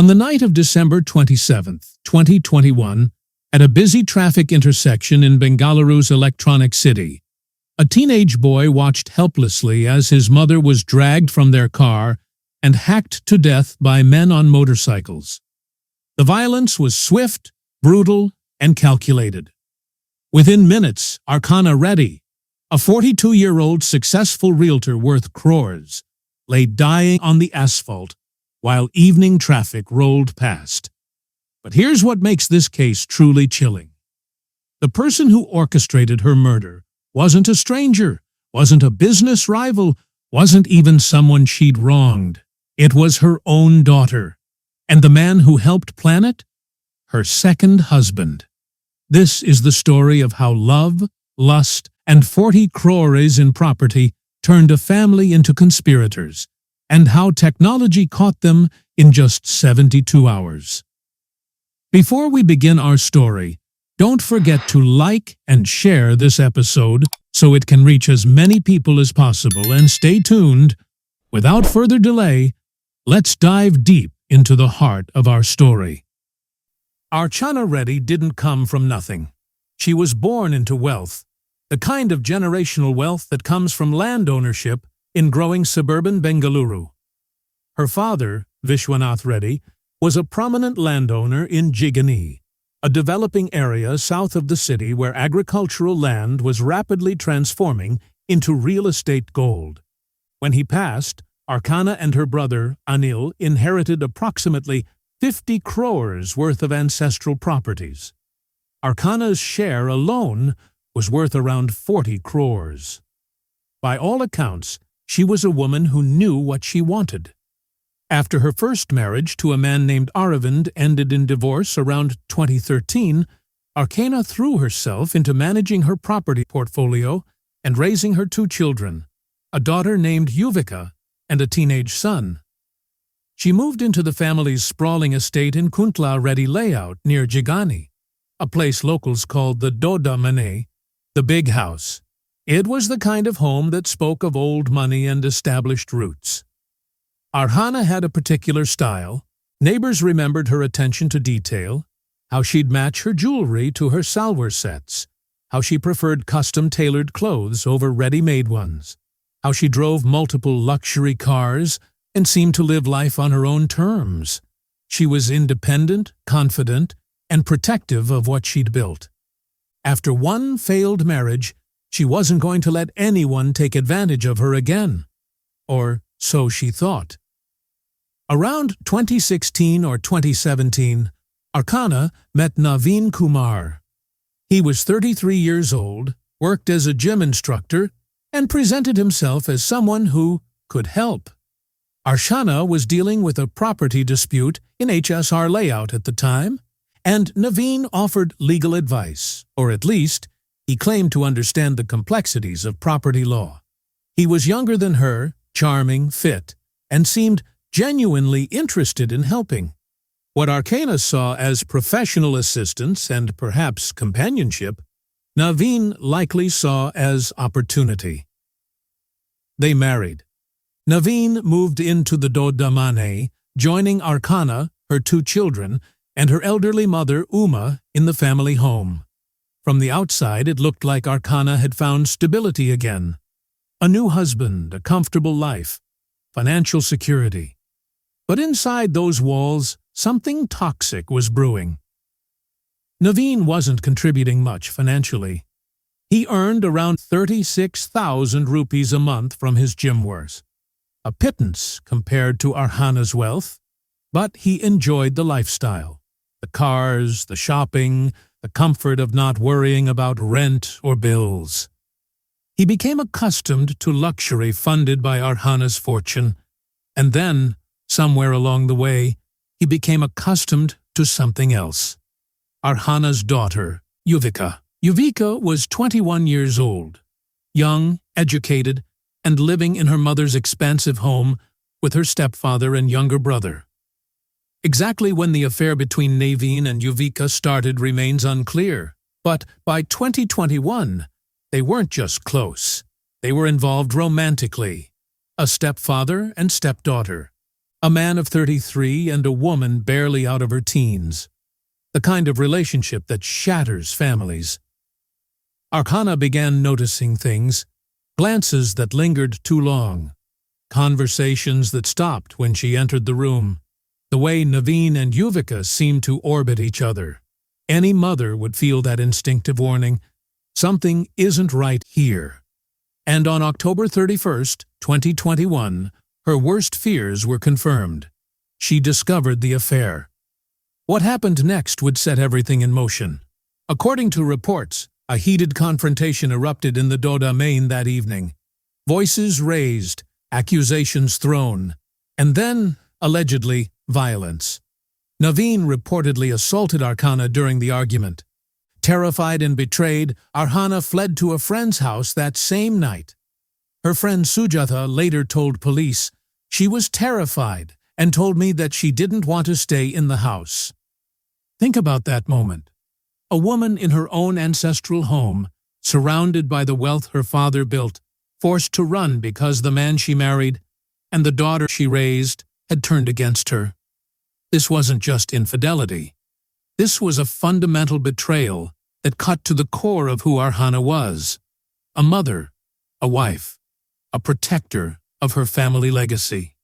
On the night of December 27th, 2021, at a busy traffic intersection in Bengaluru's electronic city, a teenage boy watched helplessly as his mother was dragged from their car and hacked to death by men on motorcycles. The violence was swift, brutal, and calculated. Within minutes, Archana Reddy, a 42-year-old successful realtor worth crores, lay dying on the asphalt while evening traffic rolled past. But here's what makes this case truly chilling. The person who orchestrated her murder wasn't a stranger, wasn't a business rival, wasn't even someone she'd wronged. It was her own daughter. And the man who helped plan it? Her second husband. This is the story of how love, lust, and 40 crores in property turned a family into conspirators, and how technology caught them in just 72 hours. Before we begin our story, don't forget to like and share this episode so it can reach as many people as possible, and stay tuned. Without further delay, let's dive deep into the heart of our story. Archana Reddy didn't come from nothing. She was born into wealth, the kind of generational wealth that comes from land ownership in growing suburban Bengaluru. Her father, Vishwanath Reddy, was a prominent landowner in Jigani, a developing area south of the city where agricultural land was rapidly transforming into real estate gold. When he passed, Archana and her brother, Anil, inherited approximately 50 crores worth of ancestral properties. Archana's share alone was worth around 40 crores. By all accounts, she was a woman who knew what she wanted. After her first marriage to a man named Aravind ended in divorce around 2013, Archana threw herself into managing her property portfolio and raising her 2 children, a daughter named Yuvika and a teenage son. She moved into the family's sprawling estate in Kuntla Reddy layout near Jigani, a place locals called the Doda Mane, the big house. It was the kind of home that spoke of old money and established roots. Archana had a particular style. Neighbors remembered her attention to detail, how she'd match her jewelry to her salwar sets, how she preferred custom-tailored clothes over ready-made ones, how she drove multiple luxury cars and seemed to live life on her own terms. She was independent, confident, and protective of what she'd built. After one failed marriage, she wasn't going to let anyone take advantage of her again. Or so she thought. Around 2016 or 2017, Archana met Naveen Kumar. He was 33 years old, worked as a gym instructor, and presented himself as someone who could help. Archana was dealing with a property dispute in HSR layout at the time, and Naveen offered legal advice, or at least, he claimed to understand the complexities of property law. He was younger than her, charming, fit, and seemed genuinely interested in helping. What Archana saw as professional assistance and perhaps companionship, Naveen likely saw as opportunity. They married. Naveen moved into the Doda Mane, joining Archana, her 2 children, and her elderly mother, Uma, in the family home. From the outside, it looked like Archana had found stability again. A new husband, a comfortable life, financial security. But inside those walls, something toxic was brewing. Naveen wasn't contributing much financially. He earned around 36,000 rupees a month from his gym work, a pittance compared to Archana's wealth, but he enjoyed the lifestyle. The cars, the shopping, the comfort of not worrying about rent or bills. He became accustomed to luxury funded by Archana's fortune, and then, somewhere along the way, he became accustomed to something else. Archana's daughter, Yuvika. Yuvika was 21 years old, young, educated, and living in her mother's expansive home with her stepfather and younger brother. Exactly when the affair between Naveen and Yuvika started remains unclear, but by 2021, they weren't just close. They were involved romantically, a stepfather and stepdaughter. A man of 33 and a woman barely out of her teens. The kind of relationship that shatters families. Archana began noticing things, glances that lingered too long, conversations that stopped when she entered the room, the way Naveen and Yuvika seemed to orbit each other. Any mother would feel that instinctive warning, something isn't right here. And on October 31st, 2021, her worst fears were confirmed. She discovered the affair. What happened next would set everything in motion. According to reports, a heated confrontation erupted in the domain that evening. Voices raised, accusations thrown, and then, allegedly, violence. Naveen reportedly assaulted Archana during the argument. Terrified and betrayed, Archana fled to a friend's house that same night. Her friend Sujatha later told police, "She was terrified and told me that she didn't want to stay in the house." Think about that moment. A woman in her own ancestral home, surrounded by the wealth her father built, forced to run because the man she married and the daughter she raised had turned against her. This wasn't just infidelity. This was a fundamental betrayal that cut to the core of who Archana was. A mother, a wife, a protector of her family legacy.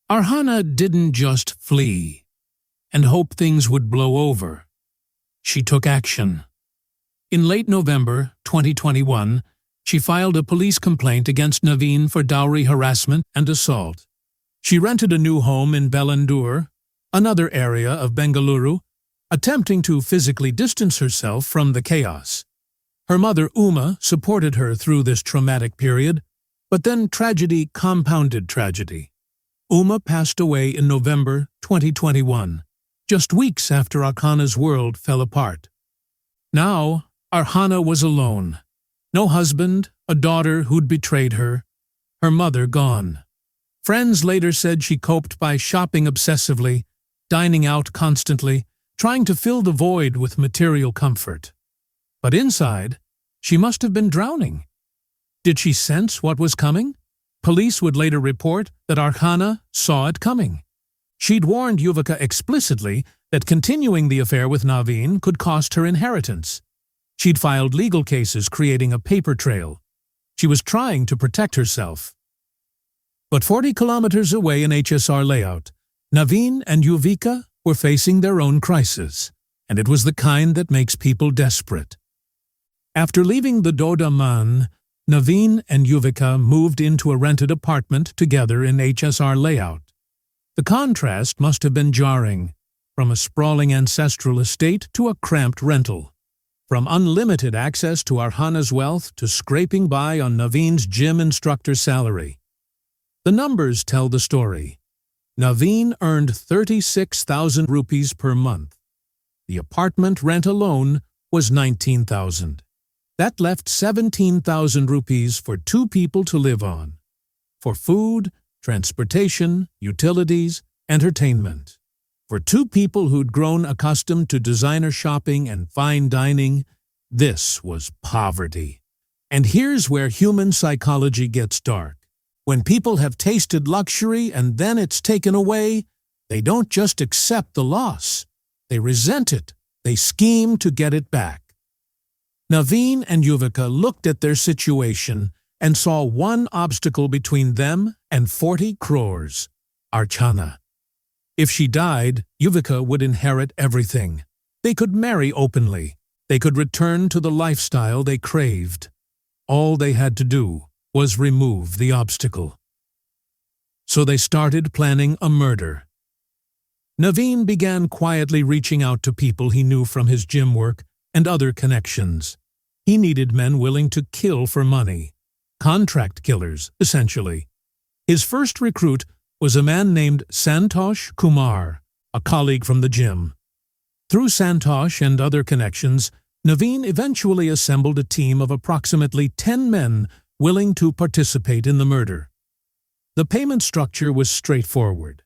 Archana didn't just flee and hope things would blow over. She took action. In late November 2021, she filed a police complaint against Naveen for dowry harassment and assault. She rented a new home in Bengaluru, another area of Bengaluru, attempting to physically distance herself from the chaos. Her mother, Uma, supported her through this traumatic period, but then tragedy compounded tragedy. Uma passed away in November 2021, just weeks after Archana's world fell apart. Now, Archana was alone. No husband, a daughter who'd betrayed her, her mother gone. Friends later said she coped by shopping obsessively, dining out constantly, trying to fill the void with material comfort. But inside, she must have been drowning. Did she sense what was coming? Police would later report that Archana saw it coming. She'd warned Yuvika explicitly that continuing the affair with Naveen could cost her inheritance. She'd filed legal cases creating a paper trail. She was trying to protect herself. But 40 kilometers away in HSR layout, Naveen and Yuvika were facing their own crisis, and it was the kind that makes people desperate. After leaving the domain, Naveen and Yuvika moved into a rented apartment together in HSR layout. The contrast must have been jarring, from a sprawling ancestral estate to a cramped rental, from unlimited access to Archana's wealth to scraping by on Naveen's gym instructor salary. The numbers tell the story. Naveen earned 36,000 rupees per month. The apartment rent alone was 19,000. That left 17,000 rupees for two people to live on, for food, transportation, utilities, entertainment. For two people who'd grown accustomed to designer shopping and fine dining, this was poverty. And here's where human psychology gets dark. When people have tasted luxury and then it's taken away, they don't just accept the loss. They resent it. They scheme to get it back. Naveen and Yuvika looked at their situation and saw one obstacle between them and 40 crores, Archana. If she died, Yuvika would inherit everything. They could marry openly. They could return to the lifestyle they craved. All they had to do was remove the obstacle. So they started planning a murder. Naveen began quietly reaching out to people he knew from his gym work and other connections. He needed men willing to kill for money. Contract killers, essentially. His first recruit was a man named Santosh Kumar, a colleague from the gym. Through Santosh and other connections, Naveen eventually assembled a team of approximately 10 men willing to participate in the murder. The payment structure was straightforward.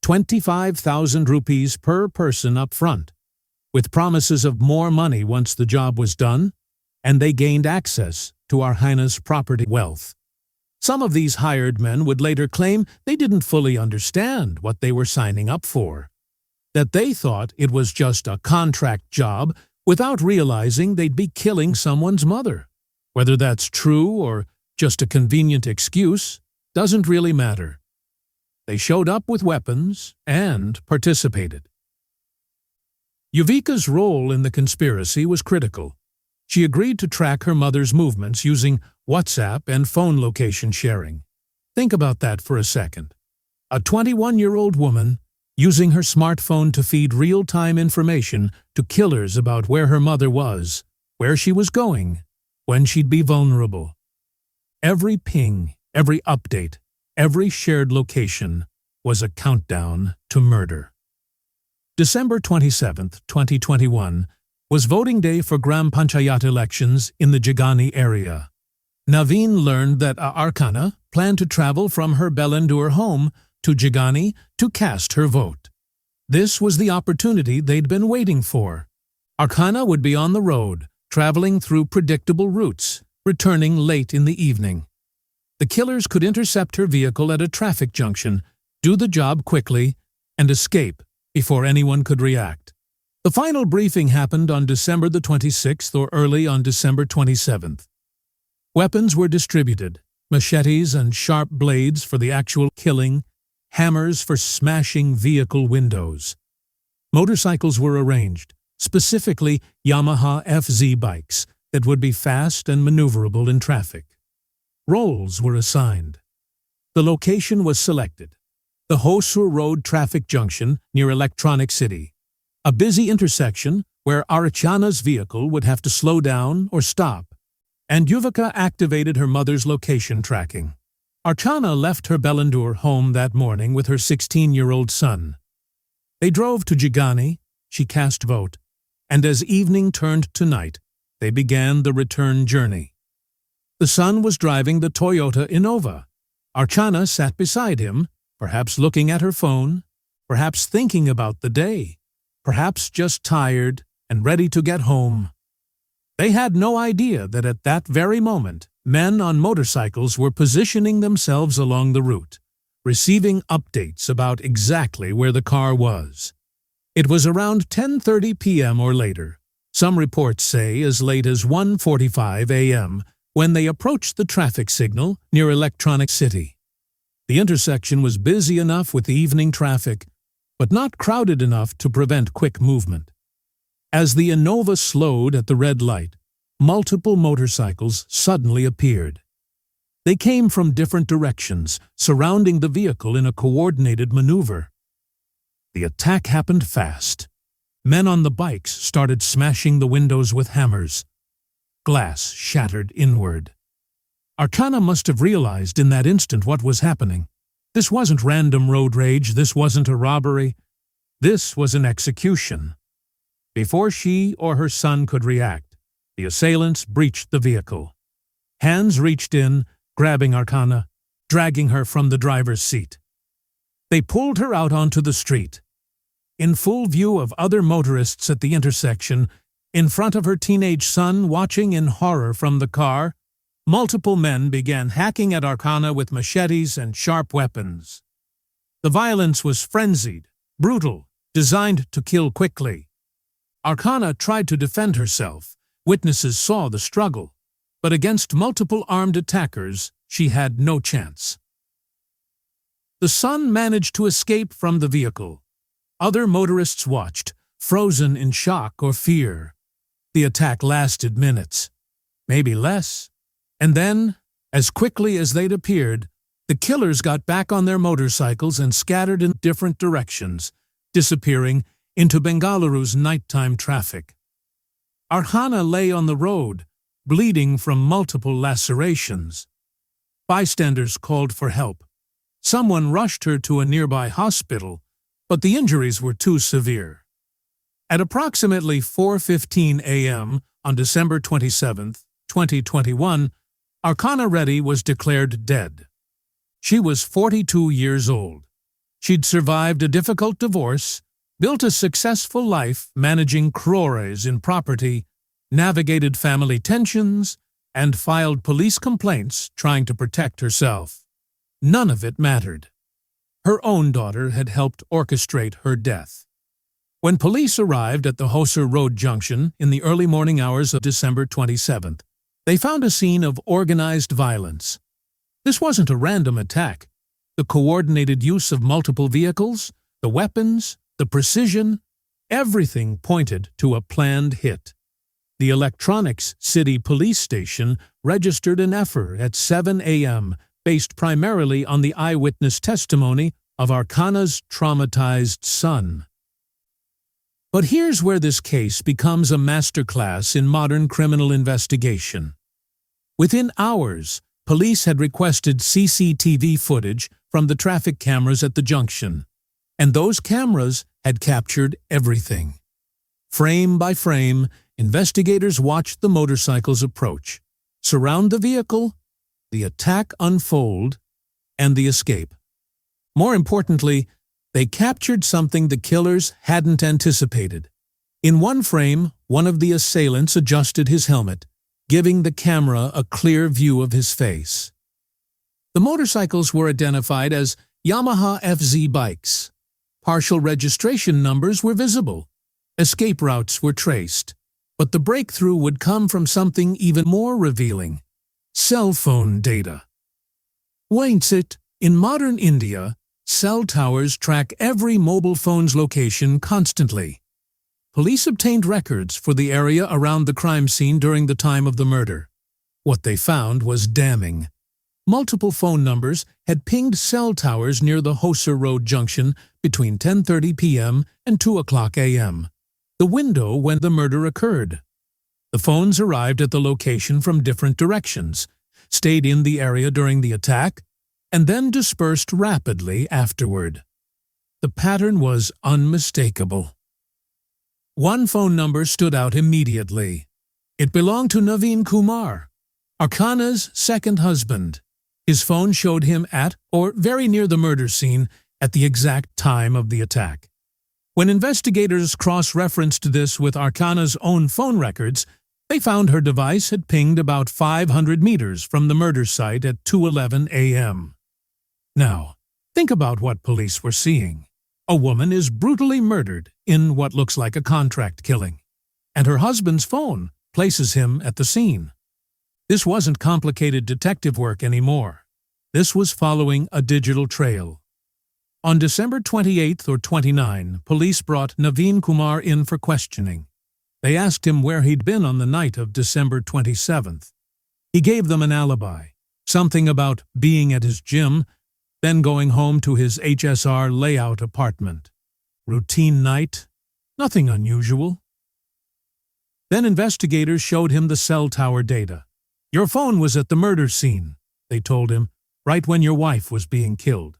25,000 rupees per person up front, with promises of more money once the job was done, and they gained access to Archana's property wealth. Some of these hired men would later claim they didn't fully understand what they were signing up for, that they thought it was just a contract job without realizing they'd be killing someone's mother. Whether that's true or just a convenient excuse doesn't really matter. They showed up with weapons and participated. Yuvika's role in the conspiracy was critical. She agreed to track her mother's movements using WhatsApp and phone location sharing. Think about that for a second. A 21-year-old woman using her smartphone to feed real-time information to killers about where her mother was, where she was going, when she'd be vulnerable. Every ping, every update, every shared location was a countdown to murder. December 27, 2021, was voting day for Gram Panchayat elections in the Jigani area. Naveen learned that Archana planned to travel from her Bengaluru home to Jigani to cast her vote. This was the opportunity they'd been waiting for. Archana would be on the road, traveling through predictable routes, returning late in the evening. The killers could intercept her vehicle at a traffic junction, do the job quickly, and escape before anyone could react. The final briefing happened on December the 26th or early on December 27th. Weapons were distributed, machetes and sharp blades for the actual killing, hammers for smashing vehicle windows. Motorcycles were arranged, specifically Yamaha FZ bikes that would be fast and maneuverable in traffic. Roles were assigned. The location was selected: the Hosur Road traffic junction near Electronic City, a busy intersection where Archana's vehicle would have to slow down or stop, and Yuvika activated her mother's location tracking. Archana left her Bengaluru home that morning with her 16-year-old son. They drove to Jigani, she cast vote, and as evening turned to night, they began the return journey. The son was driving the Toyota Innova. Archana sat beside him, perhaps looking at her phone, perhaps thinking about the day, perhaps just tired and ready to get home. They had no idea that at that very moment, men on motorcycles were positioning themselves along the route, receiving updates about exactly where the car was. It was around 10:30 p.m. or later. Some reports say as late as 1:45 a.m. when they approached the traffic signal near Electronic City. The intersection was busy enough with the evening traffic, but not crowded enough to prevent quick movement. As the Innova slowed at the red light, multiple motorcycles suddenly appeared. They came from different directions, surrounding the vehicle in a coordinated maneuver. The attack happened fast. Men on the bikes started smashing the windows with hammers. Glass shattered inward. Archana must have realized in that instant what was happening. This wasn't random road rage, this wasn't a robbery. This was an execution. Before she or her son could react, the assailants breached the vehicle. Hands reached in, grabbing Archana, dragging her from the driver's seat. They pulled her out onto the street. In full view of other motorists at the intersection, in front of her teenage son watching in horror from the car, multiple men began hacking at Archana with machetes and sharp weapons. The violence was frenzied, brutal, designed to kill quickly. Archana tried to defend herself. Witnesses saw the struggle, but against multiple armed attackers, she had no chance. The son managed to escape from the vehicle. Other motorists watched, frozen in shock or fear. The attack lasted minutes, maybe less, and then, as quickly as they'd appeared, the killers got back on their motorcycles and scattered in different directions, disappearing into Bengaluru's nighttime traffic. Archana lay on the road, bleeding from multiple lacerations. Bystanders called for help. Someone rushed her to a nearby hospital, but the injuries were too severe. At approximately 4:15 a.m. on December 27, 2021, Archana Reddy was declared dead. She was 42 years old. She'd survived a difficult divorce, built a successful life managing crores in property, navigated family tensions, and filed police complaints trying to protect herself. None of it mattered. Her own daughter had helped orchestrate her death. When police arrived at the Hosur Road junction in the early morning hours of December 27th, they found a scene of organized violence. This wasn't a random attack. The coordinated use of multiple vehicles, the weapons, the precision, everything pointed to a planned hit. The Electronics City Police Station registered an effort at 7 a.m. based primarily on the eyewitness testimony of Archana's traumatized son. But here's where this case becomes a masterclass in modern criminal investigation. Within hours, police had requested CCTV footage from the traffic cameras at the junction, and those cameras had captured everything. Frame by frame, investigators watched the motorcycles approach, surround the vehicle, the attack unfold, and the escape. More importantly, they captured something the killers hadn't anticipated. In one frame, one of the assailants adjusted his helmet, giving the camera a clear view of his face. The motorcycles were identified as Yamaha FZ bikes. Partial registration numbers were visible. Escape routes were traced. But the breakthrough would come from something even more revealing: cell phone data. Wainsett, in modern India, cell towers track every mobile phone's location constantly. Police obtained records for the area around the crime scene during the time of the murder. What they found was damning. Multiple phone numbers had pinged cell towers near the Hosur Road junction between 10:30 p.m. and 2 o'clock a.m., the window when the murder occurred. The phones arrived at the location from different directions, stayed in the area during the attack, and then dispersed rapidly afterward. The pattern was unmistakable. One phone number stood out immediately. It belonged to Naveen Kumar, Archana's second husband. His phone showed him at, or very near the murder scene, at the exact time of the attack. When investigators cross-referenced this with Archana's own phone records, they found her device had pinged about 500 meters from the murder site at 2:11 a.m. Now, think about what police were seeing. A woman is brutally murdered in what looks like a contract killing, and her husband's phone places him at the scene. This wasn't complicated detective work anymore. This was following a digital trail. On December 28 or 29, police brought Naveen Kumar in for questioning. They asked him where he'd been on the night of December 27th. He gave them an alibi, something about being at his gym, then going home to his HSR layout apartment. Routine night, nothing unusual. Then investigators showed him the cell tower data. "Your phone was at the murder scene," they told him, "right when your wife was being killed."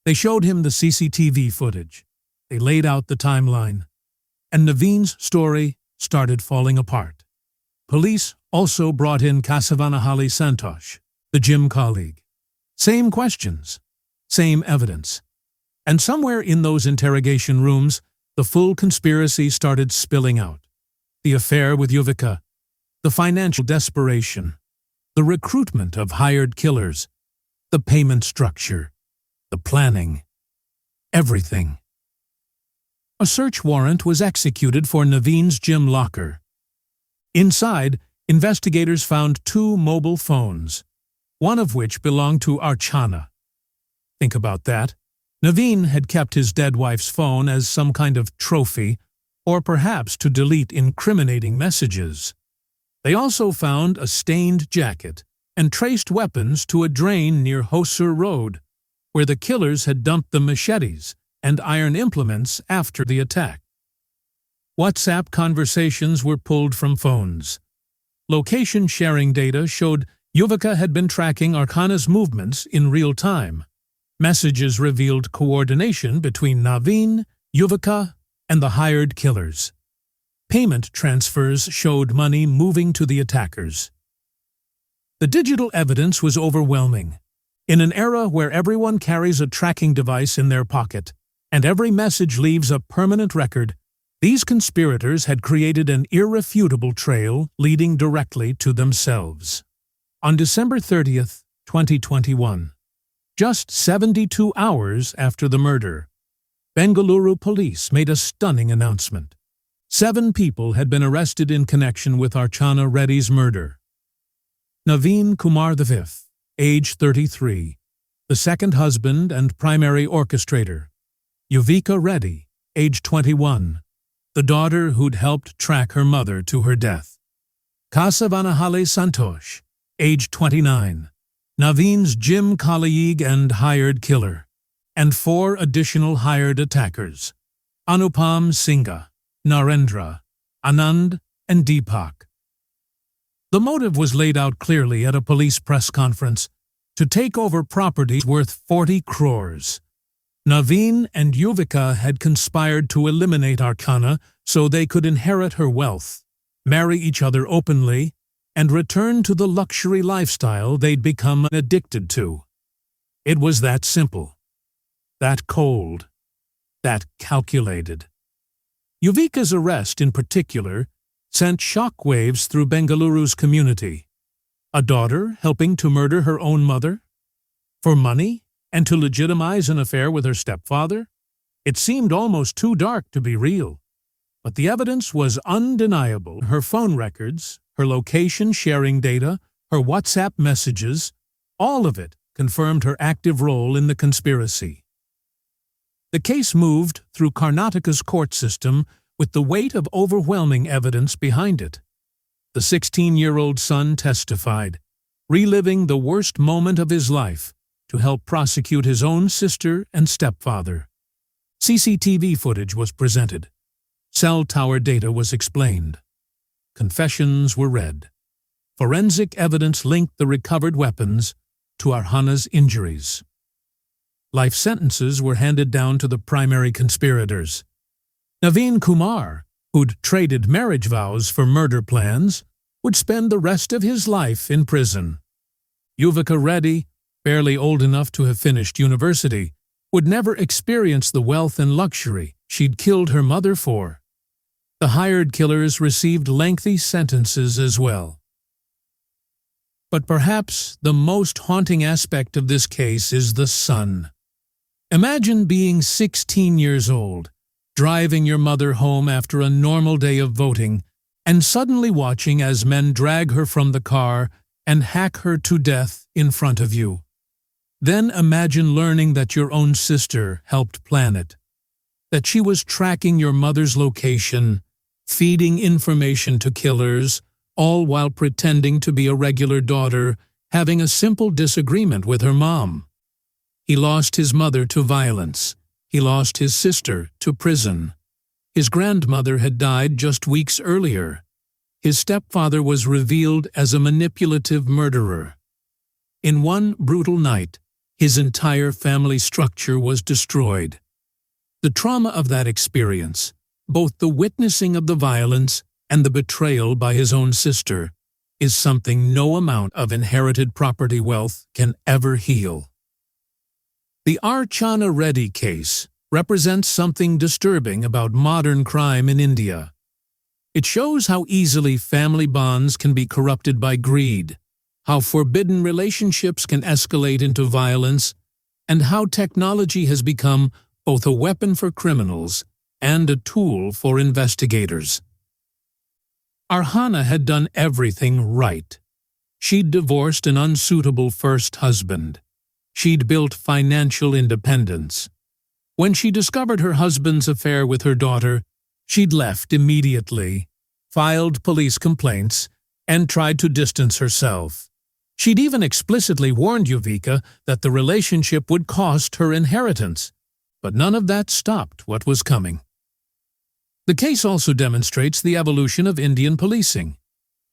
They showed him the CCTV footage. They laid out the timeline. And Naveen's story started falling apart. Police also brought in Kasavanahali Santosh, the gym colleague. Same questions, same evidence. And somewhere in those interrogation rooms, the full conspiracy started spilling out. The affair with Yuvika, the financial desperation, the recruitment of hired killers, the payment structure, the planning, everything. A search warrant was executed for Naveen's gym locker. Inside, investigators found 2 mobile phones, one of which belonged to Archana. Think about that. Naveen had kept his dead wife's phone as some kind of trophy, or perhaps to delete incriminating messages. They also found a stained jacket and traced weapons to a drain near Hosur Road, where the killers had dumped the machetes and iron implements after the attack. WhatsApp conversations were pulled from phones. Location sharing data showed Yuvika had been tracking Archana's movements in real time. Messages revealed coordination between Naveen, Yuvika, and the hired killers. Payment transfers showed money moving to the attackers. The digital evidence was overwhelming. In an era where everyone carries a tracking device in their pocket, and every message leaves a permanent record, These conspirators had created an irrefutable trail leading directly to themselves. On December 30th, 2021, just 72 hours after the murder, Bengaluru police made a stunning announcement. 7 people had been arrested in connection with Archana Reddy's murder. Naveen Kumar V, age 33, the second husband and primary orchestrator. Yuvika Reddy, age 21, the daughter who'd helped track her mother to her death. Kasavanahale Santosh, age 29, Naveen's gym colleague and hired killer, and 4 additional hired attackers, Anupam Singha, Narendra, Anand, and Deepak. The motive was laid out clearly at a police press conference: to take over properties worth 40 crores. Naveen and Yuvika had conspired to eliminate Archana so they could inherit her wealth, marry each other openly, and return to the luxury lifestyle they'd become addicted to. It was that simple, that cold, that calculated. Yuvika's arrest, in particular, sent shockwaves through Bengaluru's community. A daughter helping to murder her own mother? For money? And to legitimize an affair with her stepfather? It seemed almost too dark to be real. But the evidence was undeniable. Her phone records, her location-sharing data, her WhatsApp messages, all of it confirmed her active role in the conspiracy. The case moved through Karnataka's court system with the weight of overwhelming evidence behind it. The 16-year-old son testified, reliving the worst moment of his life to help prosecute his own sister and stepfather. CCTV footage was presented. Cell tower data was explained. Confessions were read. Forensic evidence linked the recovered weapons to Archana's injuries. Life sentences were handed down to the primary conspirators. Naveen Kumar, who'd traded marriage vows for murder plans, would spend the rest of his life in prison. Yuvika Reddy, barely old enough to have finished university, would never experience the wealth and luxury she'd killed her mother for. The hired killers received lengthy sentences as well. But perhaps the most haunting aspect of this case is the son. Imagine being 16 years old, driving your mother home after a normal day of voting, and suddenly watching as men drag her from the car and hack her to death in front of you. Then imagine learning that your own sister helped plan it, that she was tracking your mother's location, feeding information to killers, all while pretending to be a regular daughter, having a simple disagreement with her mom. He lost his mother to violence. He lost his sister to prison. His grandmother had died just weeks earlier. His stepfather was revealed as a manipulative murderer. In one brutal night, his entire family structure was destroyed. The trauma of that experience, both the witnessing of the violence and the betrayal by his own sister, is something no amount of inherited property wealth can ever heal. The Archana Reddy case represents something disturbing about modern crime in India. It shows how easily family bonds can be corrupted by greed, how forbidden relationships can escalate into violence, and how technology has become both a weapon for criminals and a tool for investigators. Archana had done everything right. She'd divorced an unsuitable first husband. She'd built financial independence. When she discovered her husband's affair with her daughter, she'd left immediately, filed police complaints, and tried to distance herself. She'd even explicitly warned Yuvika that the relationship would cost her inheritance, but none of that stopped what was coming. The case also demonstrates the evolution of Indian policing.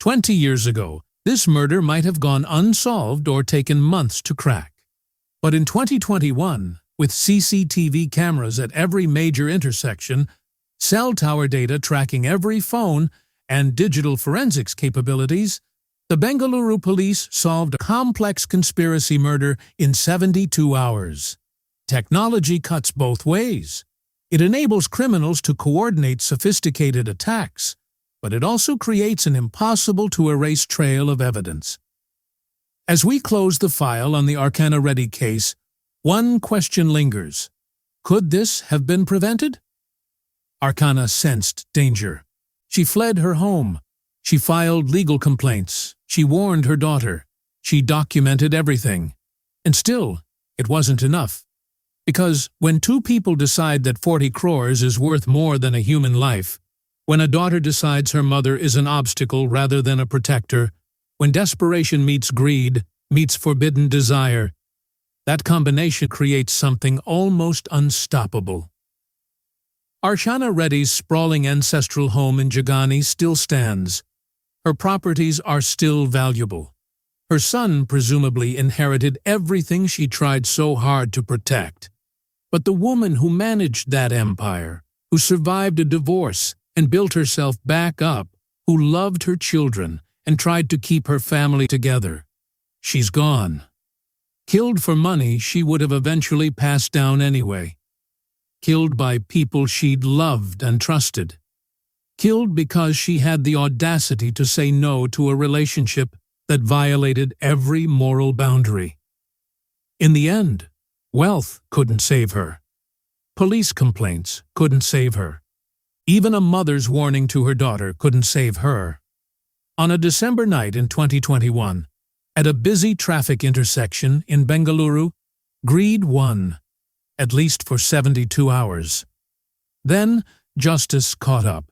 20 years ago, this murder might have gone unsolved or taken months to crack. But in 2021, with CCTV cameras at every major intersection, cell tower data tracking every phone, and digital forensics capabilities, the Bengaluru police solved a complex conspiracy murder in 72 hours. Technology cuts both ways. It enables criminals to coordinate sophisticated attacks, but it also creates an impossible-to-erase trail of evidence. As we close the file on the Archana Reddy case, one question lingers. Could this have been prevented? Archana sensed danger. She fled her home. She filed legal complaints. She warned her daughter. She documented everything. And still, it wasn't enough. Because when two people decide that 40 crores is worth more than a human life, when a daughter decides her mother is an obstacle rather than a protector, when desperation meets greed, meets forbidden desire, that combination creates something almost unstoppable. Archana Reddy's sprawling ancestral home in Jagani still stands. Her properties are still valuable. Her son presumably inherited everything she tried so hard to protect. But the woman who managed that empire, who survived a divorce and built herself back up, who loved her children and tried to keep her family together, she's gone. Killed for money she would have eventually passed down anyway. Killed by people she'd loved and trusted. Killed because she had the audacity to say no to a relationship that violated every moral boundary. In the end, wealth couldn't save her. Police complaints couldn't save her. Even a mother's warning to her daughter couldn't save her. On a December night in 2021, at a busy traffic intersection in Bengaluru, greed won, at least for 72 hours. Then, justice caught up.